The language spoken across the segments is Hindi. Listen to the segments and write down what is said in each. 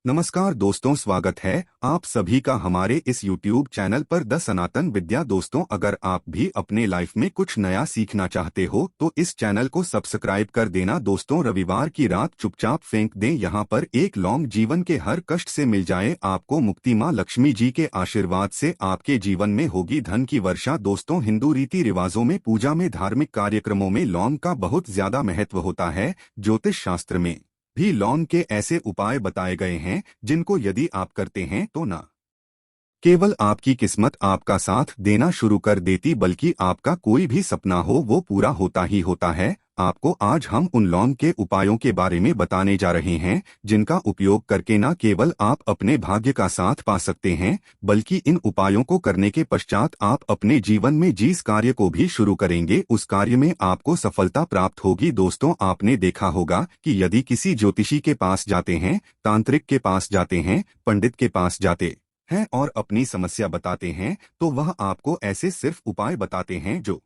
नमस्कार दोस्तों, स्वागत है आप सभी का हमारे इस YouTube चैनल पर द सनातन विद्या। दोस्तों, अगर आप भी अपने लाइफ में कुछ नया सीखना चाहते हो तो इस चैनल को सब्सक्राइब कर देना। दोस्तों, रविवार की रात चुपचाप फेंक दें यहाँ पर एक लौंग, जीवन के हर कष्ट से मिल जाए आपको मुक्ति। माँ लक्ष्मी जी के आशीर्वाद से आपके जीवन में होगी धन की वर्षा। दोस्तों, हिंदू रीति रिवाजों में, पूजा में, धार्मिक कार्यक्रमों में लौंग का बहुत ज्यादा महत्व होता है। ज्योतिष शास्त्र में भी लौंग के ऐसे उपाय बताए गए हैं जिनको यदि आप करते हैं तो न केवल आपकी किस्मत आपका साथ देना शुरू कर देती, बल्कि आपका कोई भी सपना हो वो पूरा होता ही होता है। आपको आज हम उन लौंग के उपायों के बारे में बताने जा रहे हैं जिनका उपयोग करके न केवल आप अपने भाग्य का साथ पा सकते हैं, बल्कि इन उपायों को करने के पश्चात आप अपने जीवन में जिस कार्य को भी शुरू करेंगे उस कार्य में आपको सफलता प्राप्त होगी। दोस्तों, आपने देखा होगा कि यदि किसी ज्योतिषी के पास जाते हैं, तांत्रिक के पास जाते हैं, पंडित के पास जाते हैं और अपनी समस्या बताते हैं तो वह आपको ऐसे सिर्फ उपाय बताते हैं जो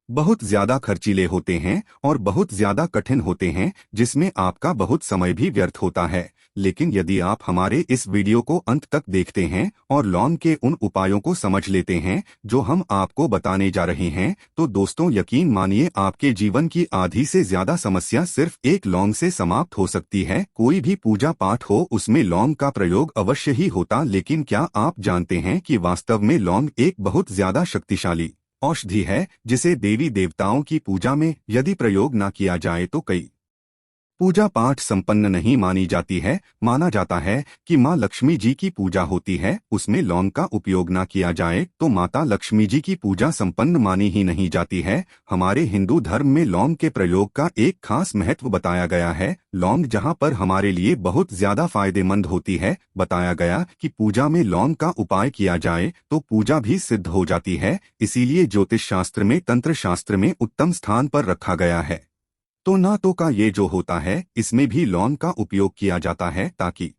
बहुत ज्यादा खर्चीले होते हैं और बहुत ज्यादा कठिन होते हैं, जिसमें आपका बहुत समय भी व्यर्थ होता है। लेकिन यदि आप हमारे इस वीडियो को अंत तक देखते हैं और लौंग के उन उपायों को समझ लेते हैं जो हम आपको बताने जा रहे हैं, तो दोस्तों यकीन मानिए आपके जीवन की आधी से ज्यादा समस्या सिर्फ एक लौंग से समाप्त हो सकती है। कोई भी पूजा पाठ हो उसमें लौंग का प्रयोग अवश्य ही होता, लेकिन क्या आप जानते हैं कि वास्तव में लौंग एक बहुत ज्यादा शक्तिशाली औषधि है जिसे देवी देवताओं की पूजा में यदि प्रयोग न किया जाए तो कई पूजा पाठ संपन्न नहीं मानी जाती है। माना जाता है कि माँ लक्ष्मी जी की पूजा होती है, उसमें लौंग का उपयोग न किया जाए तो माता लक्ष्मी जी की पूजा संपन्न मानी ही नहीं जाती है। हमारे हिंदू धर्म में लौंग के प्रयोग का एक खास महत्व बताया गया है। लौंग जहाँ पर हमारे लिए बहुत ज्यादा फायदेमंद होती है, बताया गया कि पूजा में लौंग का उपाय किया जाए तो पूजा भी सिद्ध हो जाती है। इसीलिए ज्योतिष शास्त्र में, तंत्र शास्त्र में उत्तम स्थान पर रखा गया है। तो ना तो का ये जो होता है इसमें भी लौंग का उपयोग किया जाता है ताकि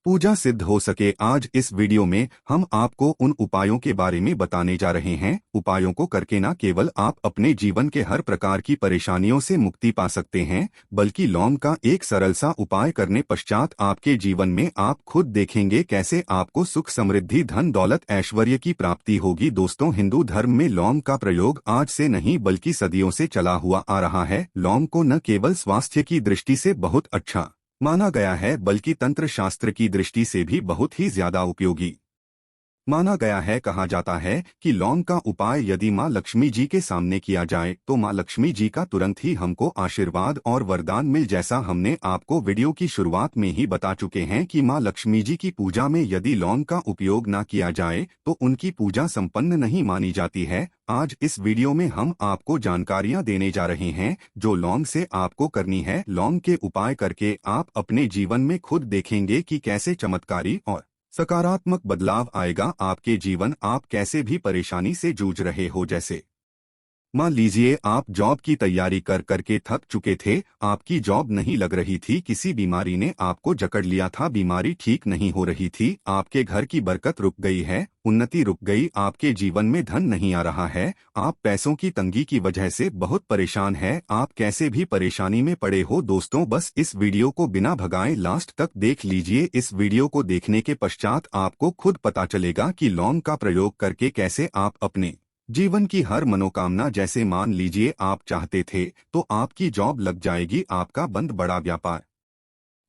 पूजा सिद्ध हो सके। आज इस वीडियो में हम आपको उन उपायों के बारे में बताने जा रहे हैं। उपायों को करके न केवल आप अपने जीवन के हर प्रकार की परेशानियों से मुक्ति पा सकते हैं, बल्कि लौंग का एक सरल सा उपाय करने पश्चात आपके जीवन में आप खुद देखेंगे कैसे आपको सुख, समृद्धि, धन दौलत, ऐश्वर्य की प्राप्ति होगी। दोस्तों, हिंदू धर्म में लौंग का प्रयोग आज से नहीं बल्कि सदियों से चला हुआ आ रहा है। लौंग को न केवल स्वास्थ्य की दृष्टि से बहुत अच्छा माना गया है, बल्कि तंत्र शास्त्र की दृष्टि से भी बहुत ही ज्यादा उपयोगी माना गया है। कहा जाता है कि लौंग का उपाय यदि माँ लक्ष्मी जी के सामने किया जाए तो माँ लक्ष्मी जी का तुरंत ही हमको आशीर्वाद और वरदान मिल, जैसा हमने आपको वीडियो की शुरुआत में ही बता चुके हैं कि माँ लक्ष्मी जी की पूजा में यदि लौंग का उपयोग ना किया जाए तो उनकी पूजा संपन्न नहीं मानी जाती है। आज इस वीडियो में हम आपको जानकारियां देने जा रहे हैं जो लौंग से आपको करनी है। लौंग के उपाय करके आप अपने जीवन में खुद देखेंगे कि कैसे चमत्कारी और सकारात्मक बदलाव आएगा आपके जीवन। आप कैसे भी परेशानी से जूझ रहे हो, जैसे मान लीजिए आप जॉब की तैयारी कर करके थक चुके थे, आपकी जॉब नहीं लग रही थी, किसी बीमारी ने आपको जकड़ लिया था, बीमारी ठीक नहीं हो रही थी, आपके घर की बरकत रुक गई है, उन्नति रुक गई, आपके जीवन में धन नहीं आ रहा है, आप पैसों की तंगी की वजह से बहुत परेशान हैं, आप कैसे भी परेशानी में पड़े हो। दोस्तों, बस इस वीडियो को बिना भगाए लास्ट तक देख लीजिए। इस वीडियो को देखने के पश्चात आपको खुद पता चलेगा कि लौंग का प्रयोग करके कैसे आप अपने जीवन की हर मनोकामना, जैसे मान लीजिए आप चाहते थे तो आपकी जॉब लग जाएगी, आपका बंद बड़ा व्यापार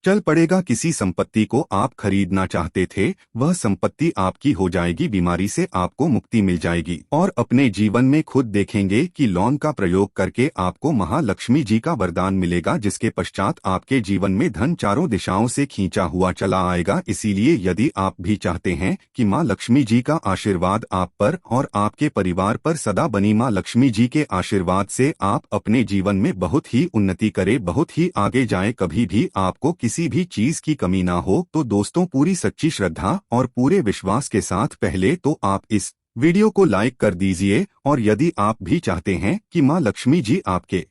चल पड़ेगा, किसी संपत्ति को आप खरीदना चाहते थे वह संपत्ति आपकी हो जाएगी, बीमारी से आपको मुक्ति मिल जाएगी और अपने जीवन में खुद देखेंगे कि लौंग का प्रयोग करके आपको महालक्ष्मी जी का वरदान मिलेगा, जिसके पश्चात आपके जीवन में धन चारों दिशाओं से खींचा हुआ चला आएगा। इसीलिए यदि आप भी चाहते हैं कि माँ लक्ष्मी जी का आशीर्वाद आप पर और आपके परिवार पर सदा बनी, माँ लक्ष्मी जी के आशीर्वाद से आप अपने जीवन में बहुत ही उन्नति करें, बहुत ही आगे जाएं, कभी भी आपको किसी भी चीज की कमी ना हो, तो दोस्तों पूरी सच्ची श्रद्धा और पूरे विश्वास के साथ पहले तो आप इस वीडियो को लाइक कर दीजिए। और यदि आप भी चाहते हैं कि माँ लक्ष्मी जी आपके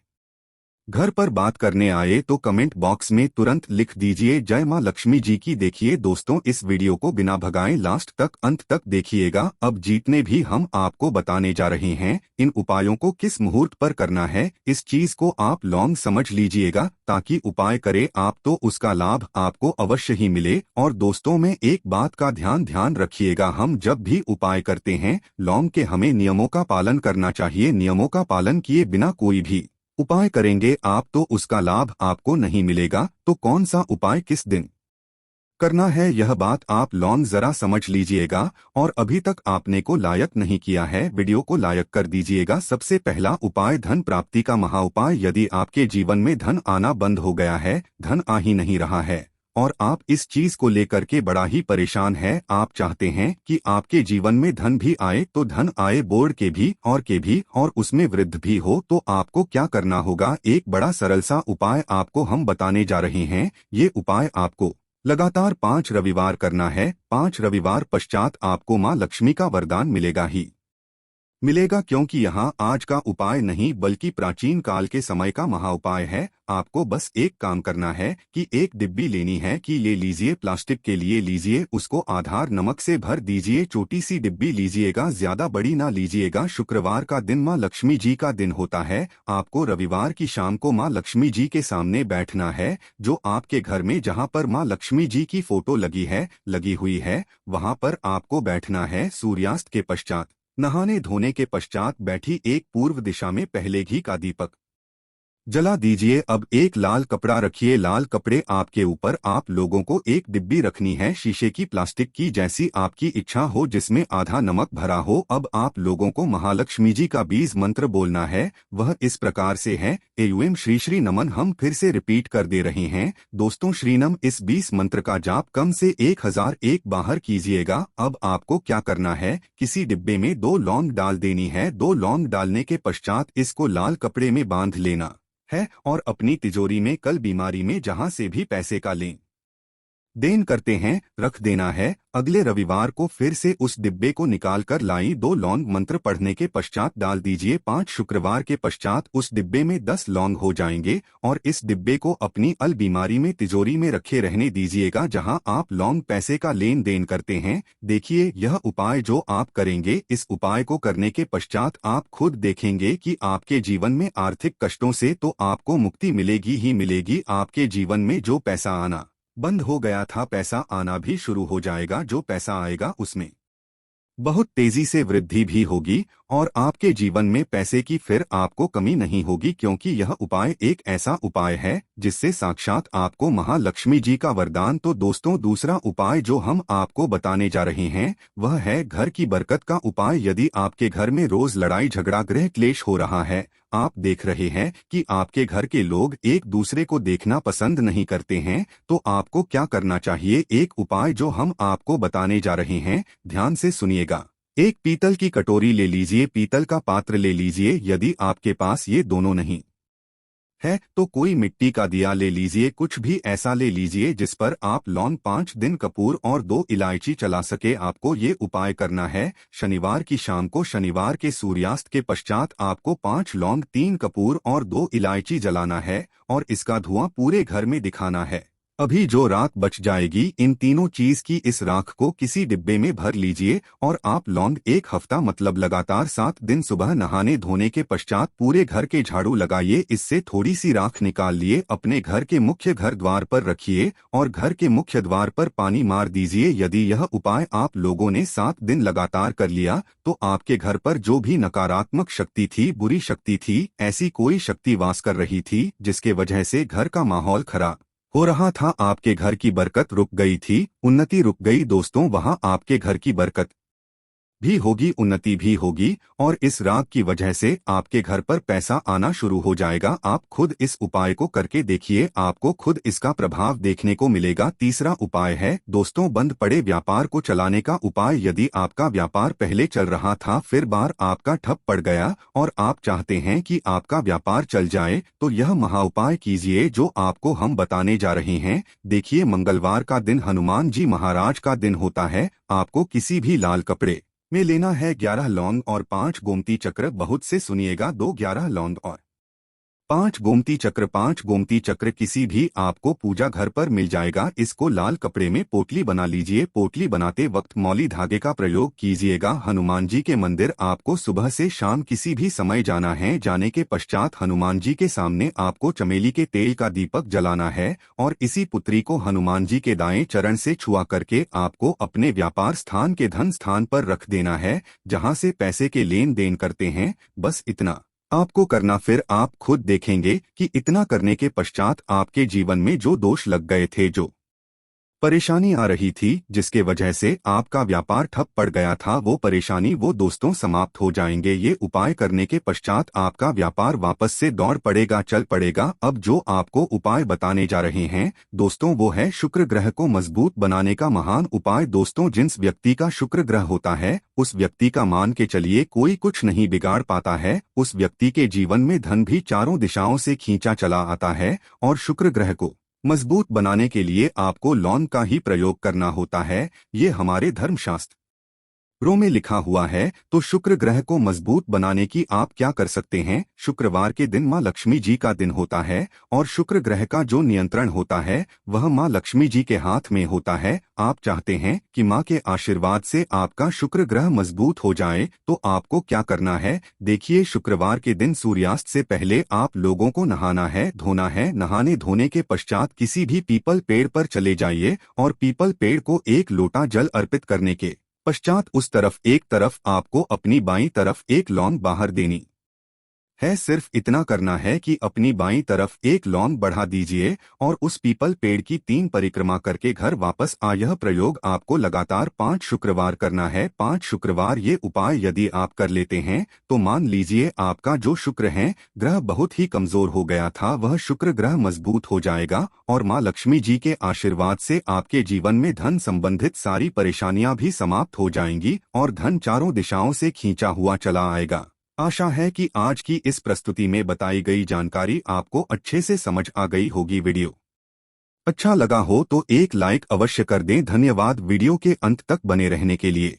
घर पर बात करने आए तो कमेंट बॉक्स में तुरंत लिख दीजिए जय मां लक्ष्मी जी की। देखिए दोस्तों, इस वीडियो को बिना भगाए लास्ट तक अंत तक देखिएगा। अब जीतने भी हम आपको बताने जा रहे हैं इन उपायों को किस मुहूर्त पर करना है। इस चीज को आप लॉन्ग समझ लीजिएगा, ताकि उपाय करे आप तो उसका लाभ आपको अवश्य ही मिले। और दोस्तों में एक बात का ध्यान रखिएगा, हम जब भी उपाय करते हैं लॉन्ग के हमें नियमों का पालन करना चाहिए। नियमों का पालन किए बिना कोई भी उपाय करेंगे आप तो उसका लाभ आपको नहीं मिलेगा। तो कौन सा उपाय किस दिन करना है यह बात आप लॉन्ग जरा समझ लीजिएगा। और अभी तक आपने को लायक नहीं किया है, वीडियो को लायक कर दीजिएगा। सबसे पहला उपाय धन प्राप्ति का महा उपाय। यदि आपके जीवन में धन आना बंद हो गया है, धन आ ही नहीं रहा है और आप इस चीज को लेकर के बड़ा ही परेशान है, आप चाहते हैं कि आपके जीवन में धन भी आए, तो धन आए बोर्ड के भी और उसमें वृद्धि भी हो, तो आपको क्या करना होगा। एक बड़ा सरल सा उपाय आपको हम बताने जा रहे हैं। ये उपाय आपको लगातार 5 रविवार करना है। 5 रविवार पश्चात आपको मां लक्ष्मी का वरदान मिलेगा ही मिलेगा, क्योंकि यहाँ आज का उपाय नहीं बल्कि प्राचीन काल के समय का महा उपाय है। आपको बस एक काम करना है कि एक डिब्बी लेनी है कि ये लीजिए, प्लास्टिक के लिए लीजिए, उसको आधार नमक से भर दीजिए। छोटी सी डिब्बी लीजिएगा, ज्यादा बड़ी ना लीजिएगा। शुक्रवार का दिन मां लक्ष्मी जी का दिन होता है। आपको रविवार की शाम को मां लक्ष्मी जी के सामने बैठना है। जो आपके घर में जहाँ पर मां लक्ष्मी जी की फोटो लगी हुई है वहाँ पर आपको बैठना है। सूर्यास्त के पश्चात, नहाने धोने के पश्चात बैठी एक पूर्व दिशा में पहले घी का दीपक जला दीजिए। अब एक लाल कपड़ा रखिए, लाल कपड़े आपके ऊपर आप लोगों को एक डिब्बी रखनी है, शीशे की, प्लास्टिक की, जैसी आपकी इच्छा हो, जिसमें आधा नमक भरा हो। अब आप लोगों को महालक्ष्मी जी का बीज मंत्र बोलना है। वह इस प्रकार से है, एयूएम श्री श्री नमन। हम फिर से रिपीट कर दे रहे हैं दोस्तों, श्रीनम। इस 20 मंत्र का जाप कम से 1001 बाहर कीजिएगा। अब आपको क्या करना है, किसी डिब्बे में 2 लौंग डाल देनी है। 2 लौंग डालने के पश्चात इसको लाल कपड़े में बांध लेना है और अपनी तिजोरी में कल बीमारी में जहां से भी पैसे का लेन देन करते हैं रख देना है। अगले रविवार को फिर से उस डिब्बे को निकाल कर लाई। 2 लौंग मंत्र पढ़ने के पश्चात डाल दीजिए। 5 शुक्रवार के पश्चात उस डिब्बे में 10 लौंग हो जाएंगे और इस डिब्बे को अपनी अल बीमारी में तिजोरी में रखे रहने दीजिएगा, जहां आप लौंग पैसे का लेन देन करते हैं। देखिए यह उपाय जो आप करेंगे, इस उपाय को करने के पश्चात आप खुद देखेंगे कि आपके जीवन में आर्थिक कष्टों से तो आपको मुक्ति मिलेगी ही मिलेगी। आपके जीवन में जो पैसा आना बंद हो गया था, पैसा आना भी शुरू हो जाएगा। जो पैसा आएगा उसमें बहुत तेजी से वृद्धि भी होगी और आपके जीवन में पैसे की फिर आपको कमी नहीं होगी, क्योंकि यह उपाय एक ऐसा उपाय है जिससे साक्षात आपको महालक्ष्मी जी का वरदान। तो दोस्तों, दूसरा उपाय जो हम आपको बताने जा रहे हैं वह है घर की बरकत का उपाय। यदि आपके घर में रोज लड़ाई झगड़ा गृह क्लेश हो रहा है, आप देख रहे हैं कि आपके घर के लोग एक दूसरे को देखना पसंद नहीं करते हैं, तो आपको क्या करना चाहिए। एक उपाय जो हम आपको बताने जा रहे हैं, ध्यान से सुनिएगा। एक पीतल की कटोरी ले लीजिए, पीतल का पात्र ले लीजिए। यदि आपके पास ये दोनों नहीं है तो कोई मिट्टी का दिया ले लीजिए, कुछ भी ऐसा ले लीजिए जिस पर आप लौंग 5 दिन कपूर और 2 इलायची चला सके। आपको ये उपाय करना है शनिवार की शाम को। शनिवार के सूर्यास्त के पश्चात आपको 5 लौंग, 3 कपूर और 2 इलायची जलाना है और इसका धुआं पूरे घर में दिखाना है। अभी जो राख बच जाएगी, इन तीनों चीज की इस राख को किसी डिब्बे में भर लीजिए और आप लौंग 1 हफ्ता मतलब लगातार 7 दिन सुबह नहाने धोने के पश्चात पूरे घर के झाड़ू लगाइए। इससे थोड़ी सी राख निकाल लिए, अपने घर के मुख्य घर द्वार पर रखिए और घर के मुख्य द्वार पर पानी मार दीजिए। यदि यह उपाय आप लोगों ने 7 दिन लगातार कर लिया तो आपके घर पर जो भी नकारात्मक शक्ति थी, बुरी शक्ति थी, ऐसी कोई शक्ति वास कर रही थी जिसके वजह से घर का माहौल खराब हो रहा था, आपके घर की बरकत रुक गई थी, उन्नति रुक गई। दोस्तों, वहां आपके घर की बरकत भी होगी, उन्नति भी होगी और इस राग की वजह से आपके घर पर पैसा आना शुरू हो जाएगा। आप खुद इस उपाय को करके देखिए, आपको खुद इसका प्रभाव देखने को मिलेगा। तीसरा उपाय है दोस्तों, बंद पड़े व्यापार को चलाने का उपाय। यदि आपका व्यापार पहले चल रहा था, फिर बार आपका ठप पड़ गया और आप चाहते हैं कि आपका व्यापार चल जाए, तो यह महा उपाय कीजिए जो आपको हम बताने जा रहे हैं। देखिए, मंगलवार का दिन हनुमान जी महाराज का दिन होता है। आपको किसी भी लाल कपड़े में लेना है 11 लौंग और 5 गोमती चक्र। बहुत से सुनिएगा, 2 11 लौंग और पांच गोमती चक्र किसी भी आपको पूजा घर पर मिल जाएगा। इसको लाल कपड़े में पोटली बना लीजिए। पोटली बनाते वक्त मौली धागे का प्रयोग कीजिएगा। हनुमान जी के मंदिर आपको सुबह से शाम किसी भी समय जाना है। जाने के पश्चात हनुमान जी के सामने आपको चमेली के तेल का दीपक जलाना है और इसी पुत्री को हनुमान जी के दाएं चरण से छुआ करके आपको अपने व्यापार स्थान के धन स्थान पर रख देना है, जहां से पैसे के लेन देन करते हैं। बस इतना आपको करना, फिर आप खुद देखेंगे कि इतना करने के पश्चात आपके जीवन में जो दोष लग गए थे, जो परेशानी आ रही थी, जिसके वजह से आपका व्यापार ठप पड़ गया था, वो परेशानी वो दोस्तों समाप्त हो जाएंगे। ये उपाय करने के पश्चात आपका व्यापार वापस से दौड़ पड़ेगा, चल पड़ेगा। अब जो आपको उपाय बताने जा रहे हैं दोस्तों, वो है शुक्र ग्रह को मजबूत बनाने का महान उपाय। दोस्तों, जिस व्यक्ति का शुक्र ग्रह होता है उस व्यक्ति का मान के चलिए कोई कुछ नहीं बिगाड़ पाता है। उस व्यक्ति के जीवन में धन भी चारों दिशाओं से खींचा चला आता है। और शुक्र ग्रह को मजबूत बनाने के लिए आपको लौंग का ही प्रयोग करना होता है। ये हमारे धर्मशास्त्रों में लिखा हुआ है। तो शुक्र ग्रह को मजबूत बनाने की आप क्या कर सकते हैं? शुक्रवार के दिन माँ लक्ष्मी जी का दिन होता है और शुक्र ग्रह का जो नियंत्रण होता है वह माँ लक्ष्मी जी के हाथ में होता है। आप चाहते हैं कि माँ के आशीर्वाद से आपका शुक्र ग्रह मजबूत हो जाए, तो आपको क्या करना है? देखिए, शुक्रवार के दिन सूर्यास्त से पहले आप लोगों को नहाना है, धोना है। नहाने धोने के पश्चात किसी भी पीपल पेड़ पर चले जाइए और पीपल पेड़ को एक लोटा जल अर्पित करने के पश्चात उस तरफ एक तरफ आपको अपनी बाईं तरफ एक लौंग बाहर देनी है। सिर्फ इतना करना है कि अपनी बाईं तरफ एक लौंग बढ़ा दीजिए और उस पीपल पेड़ की 3 परिक्रमा करके घर वापस आ। यह प्रयोग आपको लगातार 5 शुक्रवार करना है। 5 शुक्रवार ये उपाय यदि आप कर लेते हैं तो मान लीजिए आपका जो शुक्र है ग्रह बहुत ही कमजोर हो गया था, वह शुक्र ग्रह मजबूत हो जाएगा और माँ लक्ष्मी जी के आशीर्वाद से आपके जीवन में धन संबंधित सारी परेशानियां भी समाप्त हो जाएंगी और धन चारों दिशाओं से खींचा हुआ चला आएगा। आशा है कि आज की इस प्रस्तुति में बताई गई जानकारी आपको अच्छे से समझ आ गई होगी। वीडियो अच्छा लगा हो तो एक लाइक अवश्य कर दें। धन्यवाद वीडियो के अंत तक बने रहने के लिए।